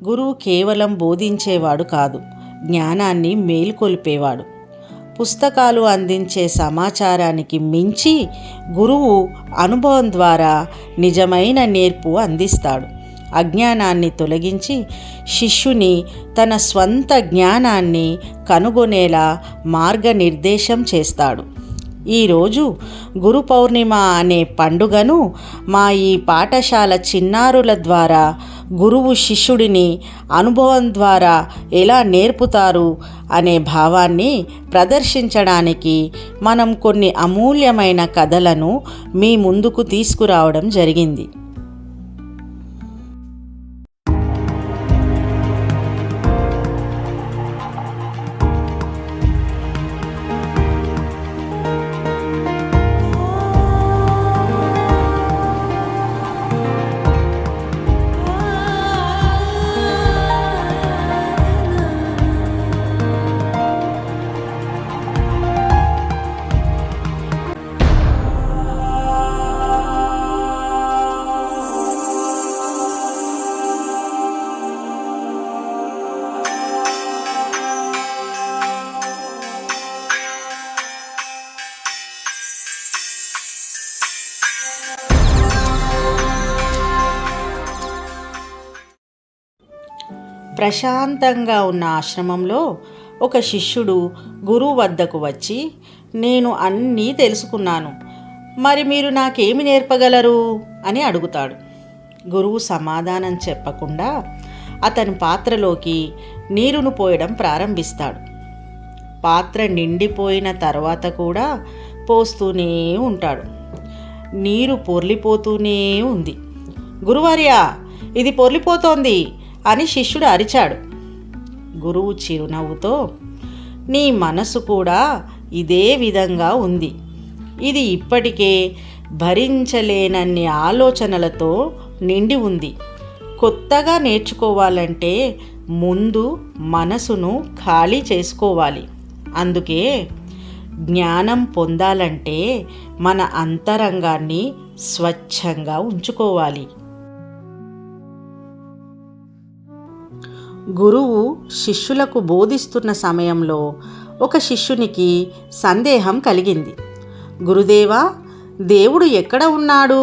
గురువు కేవలం బోధించేవాడు కాదు, జ్ఞానాన్ని మేల్కొల్పేవాడు. పుస్తకాలు అందించే సమాచారానికి మించి గురువు అనుభవం ద్వారా నిజమైన నేర్పు అందిస్తాడు. అజ్ఞానాన్ని తొలగించి శిష్యుని తన స్వంత జ్ఞానాన్ని కనుగొనేలా మార్గనిర్దేశం చేస్తాడు. ఈరోజు గురు పౌర్ణిమ అనే పండుగను మా ఈ పాఠశాల చిన్నారుల ద్వారా గురువు శిష్యుడిని అనుభవం ద్వారా ఎలా నేర్పుతారు అనే భావాన్ని ప్రదర్శించడానికి మనం కొన్ని అమూల్యమైన కథలను మీ ముందుకు తీసుకురావడం జరిగింది. ప్రశాంతంగా ఉన్న ఆశ్రమంలో ఒక శిష్యుడు గురువు వద్దకు వచ్చి, నేను అన్నీ తెలుసుకున్నాను, మరి మీరు నాకేమి నేర్పగలరు అని అడుగుతాడు. గురువు సమాధానం చెప్పకుండా అతని పాత్రలోకి నీరును పోయడం ప్రారంభిస్తాడు. పాత్ర నిండిపోయిన తర్వాత కూడా పోస్తూనే ఉంటాడు. నీరు పొర్లిపోతూనే ఉంది. గురువర్యా, ఇది పొర్లిపోతోంది అని శిష్యుడు అరిచాడు. గురువు చిరునవ్వుతో, నీ మనసు కూడా ఇదే విధంగా ఉంది. ఇది ఇప్పటికే భరించలేనన్ని ఆలోచనలతో నిండి ఉంది. కొత్తగా నేర్చుకోవాలంటే ముందు మనసును ఖాళీ చేసుకోవాలి. అందుకే జ్ఞానం పొందాలంటే మన అంతరంగాన్ని స్వచ్ఛంగా ఉంచుకోవాలి. గురువు శిష్యులకు బోధిస్తున్న సమయంలో ఒక శిష్యునికి సందేహం కలిగింది. గురుదేవా, దేవుడు ఎక్కడ ఉన్నాడు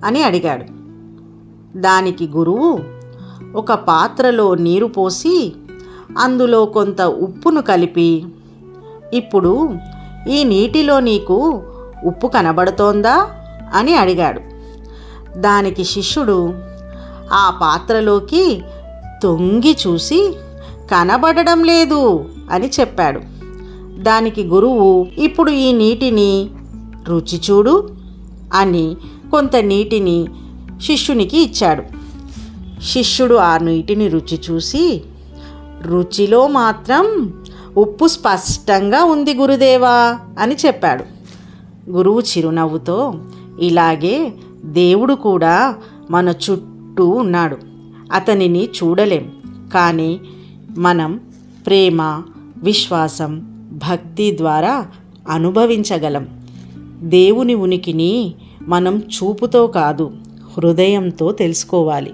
అని అడిగాడు. దానికి గురువు ఒక పాత్రలో నీరు పోసి అందులో కొంత ఉప్పును కలిపి, ఇప్పుడు ఈ నీటిలో నీకు ఉప్పు కనబడుతోందా అని అడిగాడు. దానికి శిష్యుడు ఆ పాత్రలోకి తొంగి చూసి కనబడడం లేదు అని చెప్పాడు. దానికి గురువు, ఇప్పుడు ఈ నీటిని రుచి చూడు అని కొంత నీటిని శిష్యునికి ఇచ్చాడు. శిష్యుడు ఆ నీటిని రుచి చూసి, రుచిలో మాత్రం ఉప్పు స్పష్టంగా ఉంది గురుదేవా అని చెప్పాడు. గురువు చిరునవ్వుతో, ఇలాగే దేవుడు కూడా మన చుట్టూ ఉన్నాడు. అతనిని చూడలేం, కానీ మనం ప్రేమ, విశ్వాసం, భక్తి ద్వారా అనుభవించగలం. దేవుని ఉనికిని మనం చూపుతో కాదు, హృదయంతో తెలుసుకోవాలి.